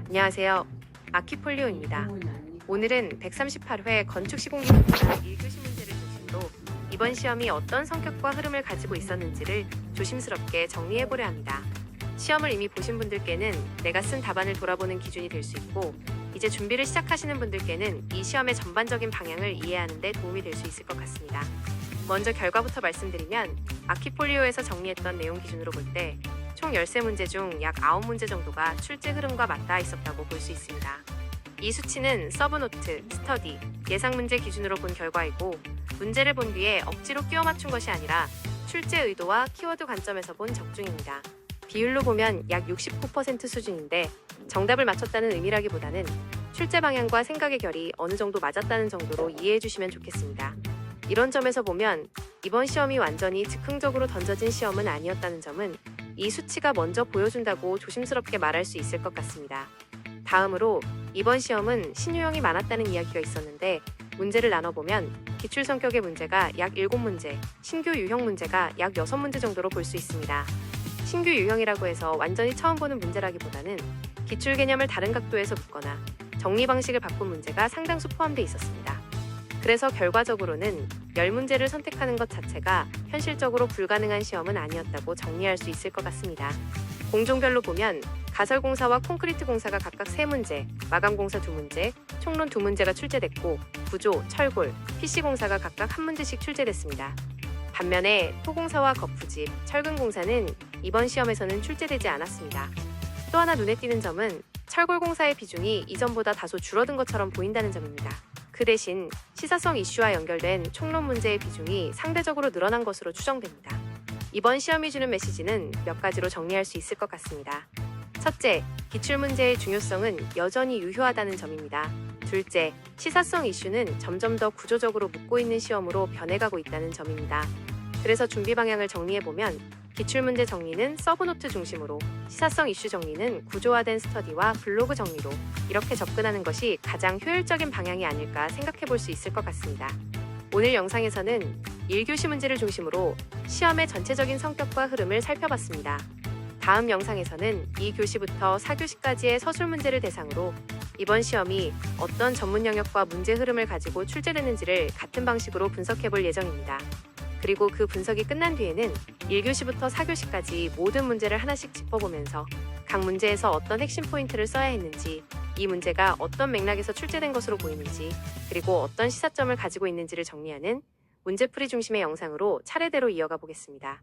안녕하세요. 아키폴리오입니다. 오늘은 138회 건축시공기술사 1교시 문제를 중심으로 이번 시험이 어떤 성격과 흐름을 가지고 있었는지를 조심스럽게 정리해보려 합니다. 시험을 이미 보신 분들께는 내가 쓴 답안을 돌아보는 기준이 될 수 있고, 이제 준비를 시작하시는 분들께는 이 시험의 전반적인 방향을 이해하는 데 도움이 될 수 있을 것 같습니다. 먼저 결과부터 말씀드리면, 아키폴리오에서 정리했던 내용 기준으로 볼 때 총 13문제 중 약 9문제 정도가 출제 흐름과 맞닿아 있었다고 볼 수 있습니다. 이 수치는 서브노트, 스터디, 예상 문제 기준으로 본 결과이고, 문제를 본 뒤에 억지로 끼워 맞춘 것이 아니라 출제 의도와 키워드 관점에서 본 적중입니다. 비율로 보면 약 69% 수준인데, 정답을 맞췄다는 의미라기보다는 출제 방향과 생각의 결이 어느 정도 맞았다는 정도로 이해해 주시면 좋겠습니다. 이런 점에서 보면 이번 시험이 완전히 즉흥적으로 던져진 시험은 아니었다는 점은 이 수치가 먼저 보여준다고 조심스럽게 말할 수 있을 것 같습니다. 다음으로 이번 시험은 신유형이 많았다는 이야기가 있었는데, 문제를 나눠보면 기출 성격의 문제가 약 7문제, 신규 유형 문제가 약 6문제 정도로 볼 수 있습니다. 신규 유형이라고 해서 완전히 처음 보는 문제라기보다는 기출 개념을 다른 각도에서 묻거나 정리 방식을 바꾼 문제가 상당수 포함되어 있었습니다. 그래서 결과적으로는 10문제를 선택하는 것 자체가 현실적으로 불가능한 시험은 아니었다고 정리할 수 있을 것 같습니다. 공종별로 보면 가설공사와 콘크리트 공사가 각각 3문제, 마감공사 2문제, 총론 2문제가 출제됐고, 구조, 철골, PC공사가 각각 1문제씩 출제됐습니다. 반면에 토공사와 거푸집, 철근공사는 이번 시험에서는 출제되지 않았습니다. 또 하나 눈에 띄는 점은 철골공사의 비중이 이전보다 다소 줄어든 것처럼 보인다는 점입니다. 그 대신 시사성 이슈와 연결된 총론 문제의 비중이 상대적으로 늘어난 것으로 추정됩니다. 이번 시험이 주는 메시지는 몇 가지로 정리할 수 있을 것 같습니다. 첫째, 기출문제의 중요성은 여전히 유효하다는 점입니다. 둘째, 시사성 이슈는 점점 더 구조적으로 묻고 있는 시험으로 변해가고 있다는 점입니다. 그래서 준비 방향을 정리해보면 기출문제 정리는 서브노트 중심으로, 시사성 이슈 정리는 구조화된 스터디와 블로그 정리로 이렇게 접근하는 것이 가장 효율적인 방향이 아닐까 생각해볼 수 있을 것 같습니다. 오늘 영상에서는 1교시 문제를 중심으로 시험의 전체적인 성격과 흐름을 살펴봤습니다. 다음 영상에서는 2교시부터 4교시까지의 서술 문제를 대상으로 이번 시험이 어떤 전문 영역과 문제 흐름을 가지고 출제되는지를 같은 방식으로 분석해볼 예정입니다. 그리고 그 분석이 끝난 뒤에는 1교시부터 4교시까지 모든 문제를 하나씩 짚어보면서 각 문제에서 어떤 핵심 포인트를 써야 했는지, 이 문제가 어떤 맥락에서 출제된 것으로 보이는지, 그리고 어떤 시사점을 가지고 있는지를 정리하는 문제풀이 중심의 영상으로 차례대로 이어가 보겠습니다.